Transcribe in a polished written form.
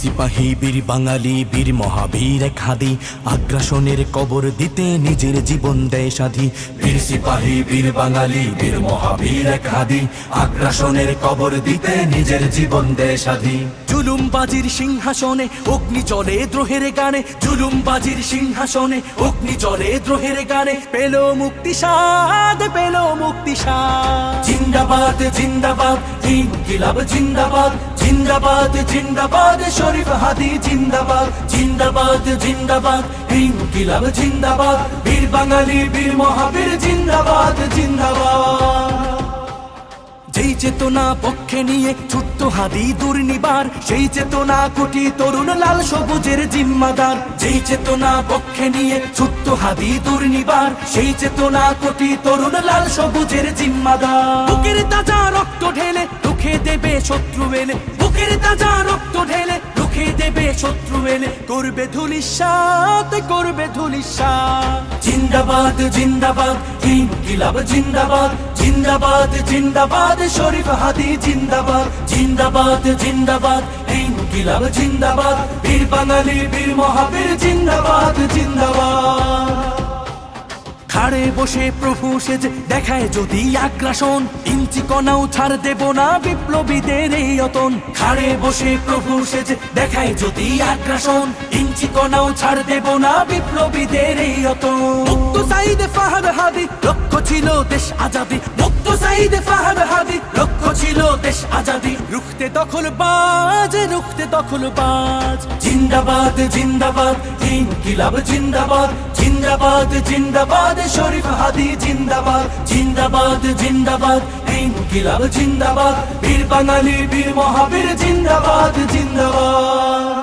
সিপাহী বীর বাঙালি বীর মহাবীর এক হাদি, আগ্রাসনের কবর দিতে নিজের জীবন দেয় সাধি। বীর সিপাহী বীর বাঙালি বীর মহাবীর এক হাদি, আগ্রাসনের কবর দিতে নিজের জীবন দেয় সাধি। জুলুমবাজির সিংহাসনে অগ্নি জ্বলে দ্রোহের গানে, জুলুমবাজির সিংহাসনে অগ্নি জ্বলে দ্রোহের গানে, পেল মুক্তি স্বাদ, পেল মুক্তি স্বাদ। জিন্দাবাদ জিন্দাবাদ ইনকিলাব জিন্দাবাদ, জিন্দাবাদ জিন্দাবাদ শরীফ হাদি জিন্দাবাদ, জিন্দাবাদ জিন্দাবাদ ইনকিলাব জিন্দাবাদ, বীর বাঙালি বীর মহাবীর জিন্দাবাদ জিন্দাবাদ। যেই চেতনা পক্ষে নিয়ে ছুট্ট হাদি দুর্নিবার, সেই চেতনা কোটি তরুণ লাল সবুজের জিম্মাদার। যেই চেতনা পক্ষে নিয়ে ছুট্ট হাদি দুর্নিবার, সেই চেতনা কোটি তরুণ লাল সবুজের জিম্মাদার। বুকের তাজা রক্ত ঢেলে রুখে দেবে শত্রু এলে, বুকের তাজা রক্ত ঢেলে রুখে দেবে শত্রু এলে, করবে ধূলিসাৎ, করবে ধূলিসাৎ। জিন্দাবাদ জিন্দাবাদ ইনকিলাব জিন্দাবাদ, জিন্দাবাদ জিন্দাবাদ শরীফ হাদি জিন্দাবাদ, জিন্দাবাদ জিন্দাবাদ ইনকিলাব জিন্দাবাদ, বীর বাঙালি বীর মহাবীর জিন্দাবাদ জিন্দাবাদ। খাড়ে বসে প্রভু সেজে দেখায় যদি আগ্রাসন, ইঞ্চি কণাও ছাড় দেব না বিপ্লবীদের এই অতন। খাড়ে বসে প্রভু সেজে দেখায় যদি আগ্রাসন, ইঞ্চি কণাও ছাড় দেব না বিপ্লবীদের এই অতন। মুক্ত সাইদ ফাহাদ হাদি লক্ষ্য ছিল দেশ আজাদি, মুক্ত সাইদ ফাহাদ হাদি লক্ষ্য ছিল দেশ আজাদি। রুখতে দখলবাজ, রুখতে দখলবাজ। জিন্দাবাদ জিন্দাবাদ ইনকিলাব জিন্দাবাদ, জিন্দাবাদ জিন্দাবাদ শরীফ হাদি জিন্দাবাদ, জিন্দাবাদ জিন্দাবাদ ইনকিলাব জিন্দাবাদ, বীর বাঙালি বীর মহাবীর জিন্দাবাদ জিন্দাবাদ।